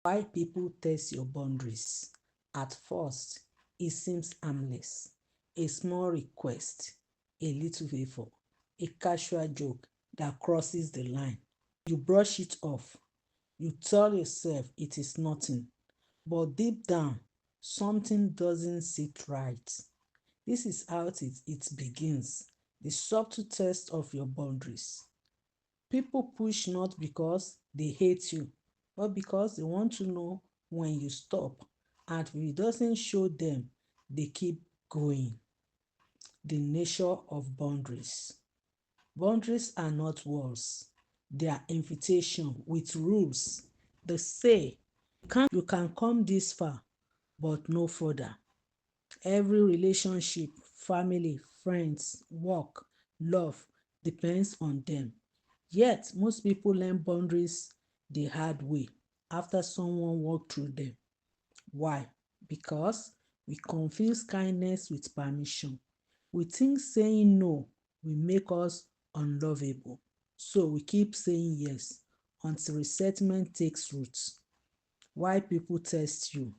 Why people test your boundaries? At first, it seems harmless. A small request, a little favor, a casual joke that crosses the line. You brush it off. You tell yourself it is nothing. But deep down, something doesn't sit right. This is how it begins. The subtle test of your boundaries. People push not because they hate you, but because they want to know when you stop. And if it doesn't show them, they keep going. The nature of boundaries. Boundaries are not walls, they are invitation with rules. They say, you can come this far, but no further. Every relationship, family, friends, work, love depends on them. Yet, most people learn boundaries the hard way after someone walked through them. Why? Because we confuse kindness with permission. We think saying no will make us unlovable. So we keep saying yes until resentment takes root. Why people test you?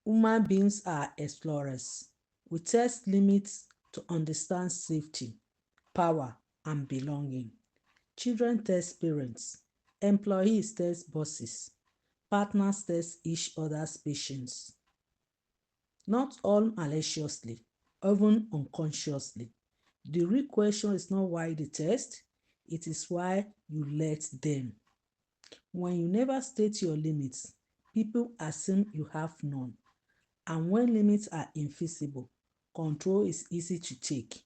Human beings are explorers. We test limits to understand safety, power, and belonging. Children test parents. Employees test bosses. Partners test each other's patience. Not all maliciously, even unconsciously. The real question is not why they test, it is why you let them. When you never state your limits, people assume you have none. And when limits are invisible, control is easy to take.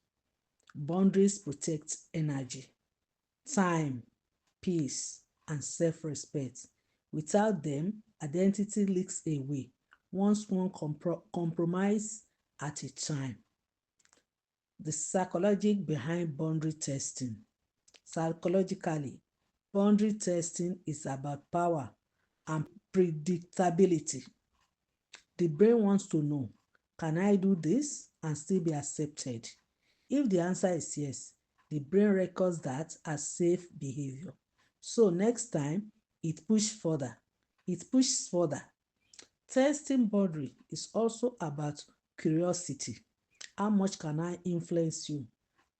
Boundaries protect energy, time, peace, and self-respect. Without them, identity leaks away, one compromise at a time. The psychology behind boundary testing. Psychologically, boundary testing is about power and predictability. The brain wants to know, can I do this and still be accepted? If the answer is yes, the brain records that as safe behavior. So next time it pushes further. It pushes further. Testing boundary is also about curiosity. How much can I influence you?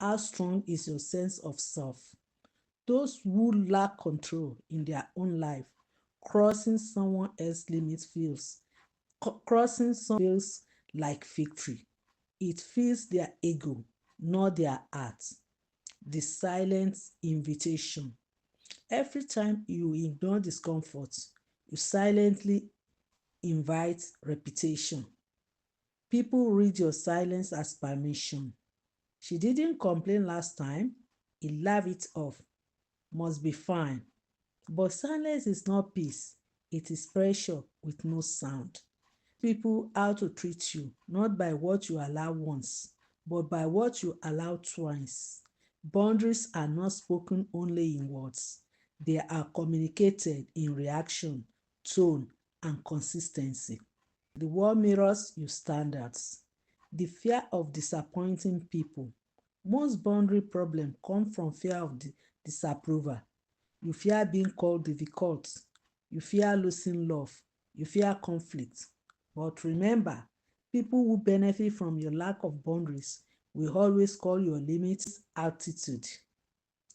How strong is your sense of self? Those who lack control in their own life, crossing someone else's limit feels like victory. It feeds their ego, not their heart. The silent invitation. Every time you ignore discomfort, you silently invite repetition. People read your silence as permission. She didn't complain last time. He laughed it off. Must be fine. But silence is not peace. It is pressure with no sound. People how to treat you, not by what you allow once, but by what you allow twice. Boundaries are not spoken only in words, they are communicated in reaction, tone, and consistency. The world mirrors your standards. The fear of disappointing people. Most boundary problems come from fear of disapproval. You fear being called difficult. You fear losing love. You fear conflict. But remember, people who benefit from your lack of boundaries will always call your limits attitude.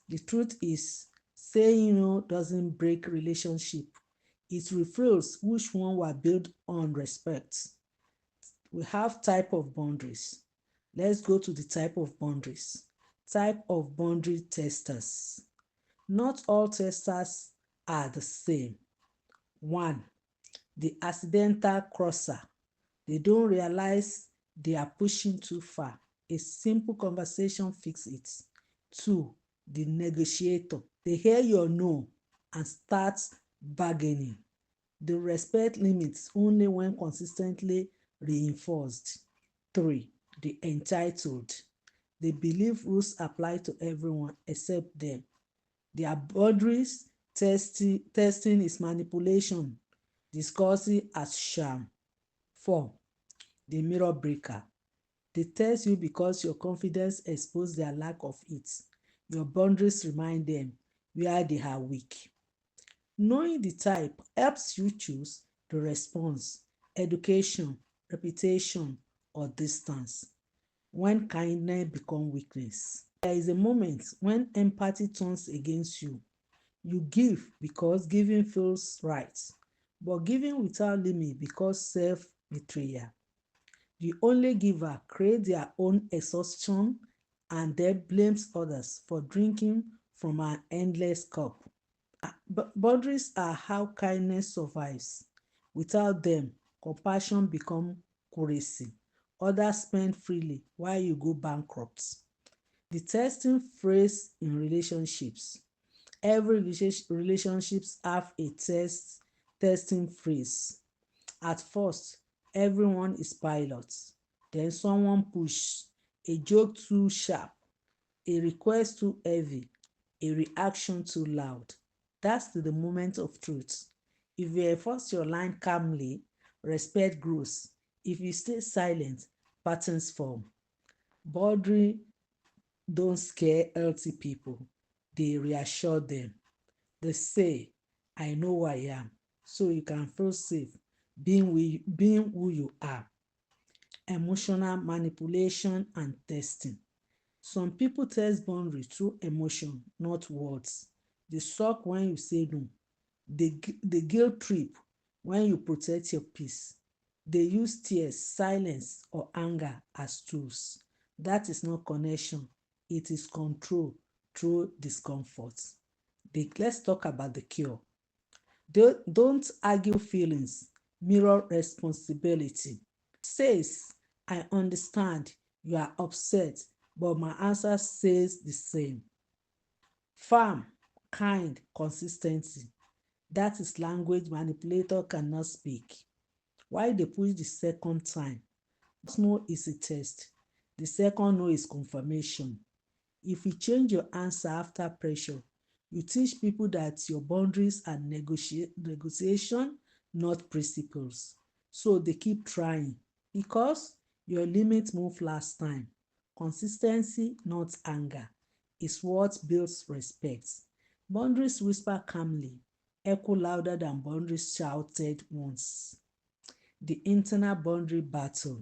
The truth is, saying no doesn't break relationship. It reveals which one were built on respect. We have type of boundaries. Let's go to the type of boundaries. Type of boundary testers. Not all testers are the same. 1. The accidental crosser. They don't realize they are pushing too far. A simple conversation fixes it. 2. The negotiator. They hear your no and start bargaining. They respect limits only when consistently reinforced. 3. The entitled. They believe rules apply to everyone except them. Their boundaries testing is manipulation, discussing as sham. 4. The mirror breaker. They test you because your confidence exposes their lack of it. Your boundaries remind them where they are weak. Knowing the type helps you choose the response: education, reputation, or distance. When kindness becomes weakness, there is a moment when empathy turns against you. You give because giving feels right, but giving without limit because self-betrayal. The only giver creates their own exhaustion and then blames others for drinking from an endless cup. Boundaries are how kindness survives. Without them, compassion becomes currency. Others spend freely while you go bankrupt. The testing phrase in relationships. Every relationships have a testing phrase. At first, everyone is pilot. Then someone pushes a joke too sharp, a request too heavy, a reaction too loud. That's the moment of truth. If you enforce your line calmly, respect grows. If you stay silent, patterns form. Boundary don't scare healthy people, they reassure them. They say, I know who I am, so you can feel safe being who you are. Emotional manipulation and testing. Some people test boundaries through emotion, not words. They suck when you say no. They guilt trip when you protect your peace. They use tears, silence, or anger as tools. That is not connection. It is control through discomfort. Let's talk about the cure. Don't argue feelings, mirror responsibility. Says, I understand you are upset, but my answer says the same. Firm, kind, consistency. That is language manipulator cannot speak. Why they push the second time? First no is a test. The second no is confirmation. If you change your answer after pressure, you teach people that your boundaries are negotiation, not principles. So they keep trying because your limit moved last time. Consistency, not anger, is what builds respect. Boundaries whisper calmly, echo louder than boundaries shouted once. The internal boundary battle.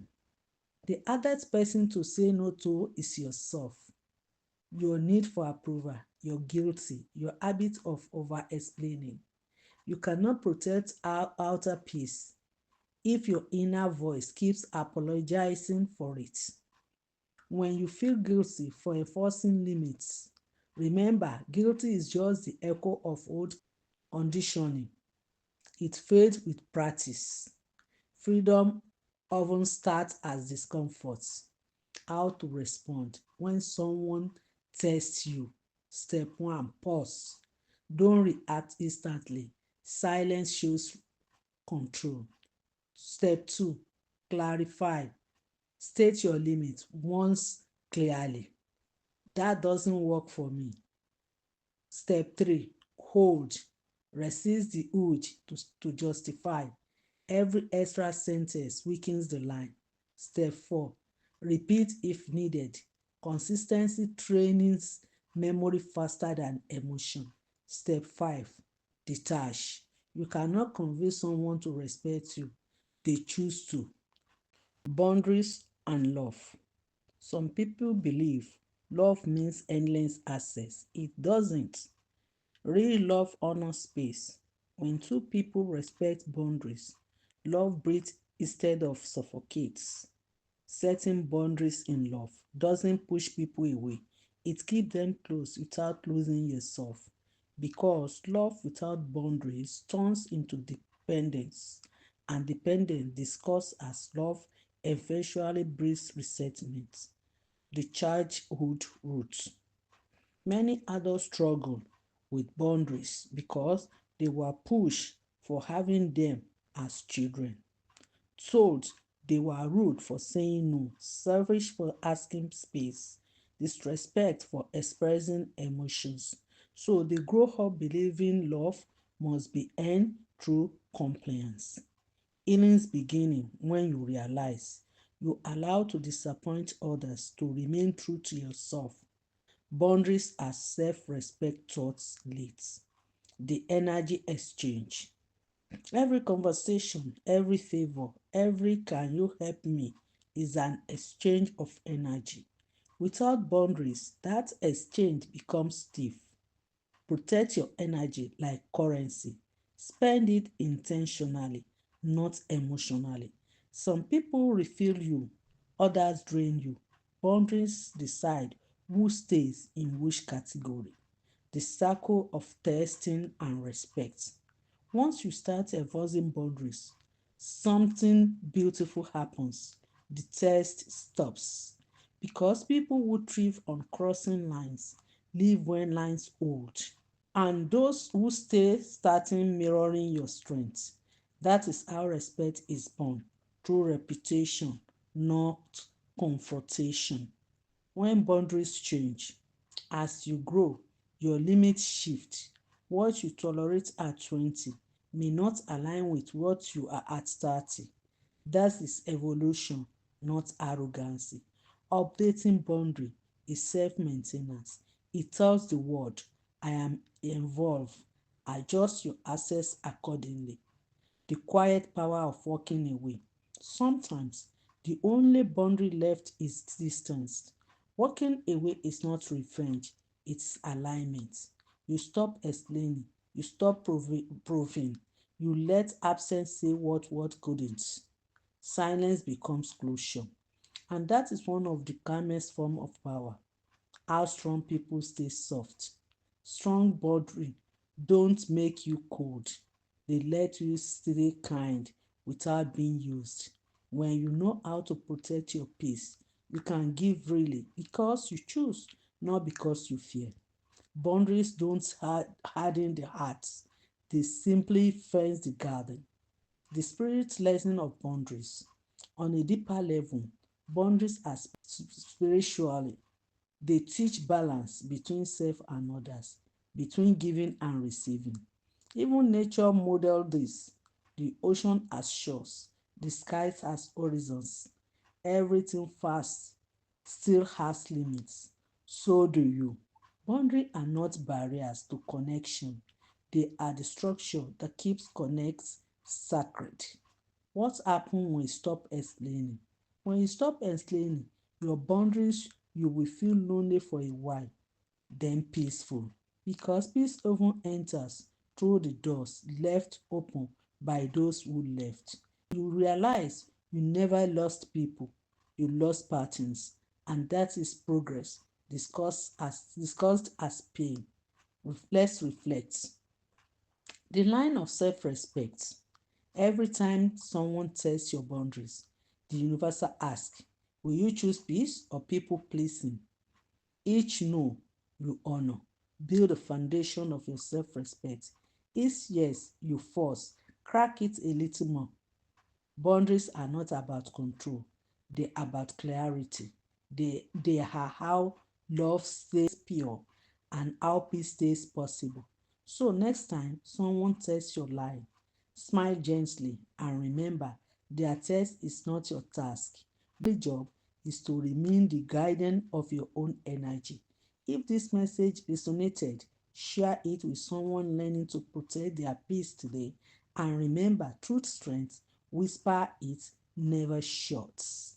The hardest person to say no to is yourself. Your need for approval, your guilty, your habit of over-explaining. You cannot protect our outer peace if your inner voice keeps apologizing for it. When you feel guilty for enforcing limits, remember guilty is just the echo of old conditioning. It fades with practice. Freedom often starts as discomfort. How to respond when someone tests you. Step 1, pause. Don't react instantly. Silence shows control. Step 2, clarify. State your limit once clearly. That doesn't work for me. Step 3, hold. Resist the urge to justify. Every extra sentence weakens the line. Step 4, repeat if needed. Consistency trains memory faster than emotion. Step 5, detach. You cannot convince someone to respect you. They choose to. Boundaries and love. Some people believe love means endless access. It doesn't. Real love honors space. When two people respect boundaries, love breathes instead of suffocates. Setting boundaries in love doesn't push people away. It keeps them close without losing yourself. Because love without boundaries turns into dependence, and dependence discussed as love eventually breeds resentment. The childhood roots. Many adults struggle with boundaries because they were pushed for having them as children, told they were rude for saying no, selfish for asking space, disrespect for expressing emotions. So they grow up believing love must be earned through compliance. Healing's beginning when you realize you allow to disappoint others to remain true to yourself. Boundaries are self-respect taught late. the energy exchange. Every conversation, every favor, every can you help me is an exchange of energy. Without boundaries, that exchange becomes stiff. Protect your energy like currency. Spend it intentionally, not emotionally. Some people refill you, others drain you. Boundaries decide who stays in which category. The circle of testing and respect. Once you start enforcing boundaries, something beautiful happens. The test stops. Because people who thrive on crossing lines live when lines hold. And those who stay starting mirroring your strengths. That is how respect is born, through reputation, not confrontation. When boundaries change, as you grow, your limits shift. What you tolerate at 20 may not align with what you are at 30. That is evolution, not arrogancy. Updating boundary is self-maintenance. It tells the world, I am involved. Adjust your access accordingly. The quiet power of walking away. Sometimes the only boundary left is distance. Walking away is not revenge, it's alignment. You stop explaining, you stop proving, you let absence say what word couldn't. Silence becomes closure. And that is one of the calmest form of power. How strong people stay soft. Strong boundary don't make you cold. They let you stay kind without being used. When you know how to protect your peace, you can give freely because you choose, not because you fear. Boundaries don't harden the heart. They simply fence the garden. The spirit lesson of boundaries. On a deeper level, boundaries are spiritually. They teach balance between self and others, between giving and receiving. Even nature modeled this. The ocean has shores, the skies has horizons. Everything fast still has limits. So do you. Boundaries are not barriers to connection. They are the structure that keeps connects sacred. What happens when you stop explaining? When you stop explaining your boundaries, you will feel lonely for a while, then peaceful. Because peace often enters through the doors left open by those who left. You realize you never lost people, you lost patterns, and that is progress discussed as pain. Let's reflect. The line of self-respect. Every time someone tests your boundaries, the universal asks, will you choose peace or people pleasing? Each no you honor. Build a foundation of your self-respect. Each yes you force. Crack it a little more. Boundaries are not about control, they're about clarity. They are how love stays pure and how peace stays possible. So, next time someone tests your line, smile gently and remember their test is not your task. Your job is to remain the guardian of your own energy. If this message resonated, share it with someone learning to protect their peace today. And remember, truth strength, whisper it, never shuts.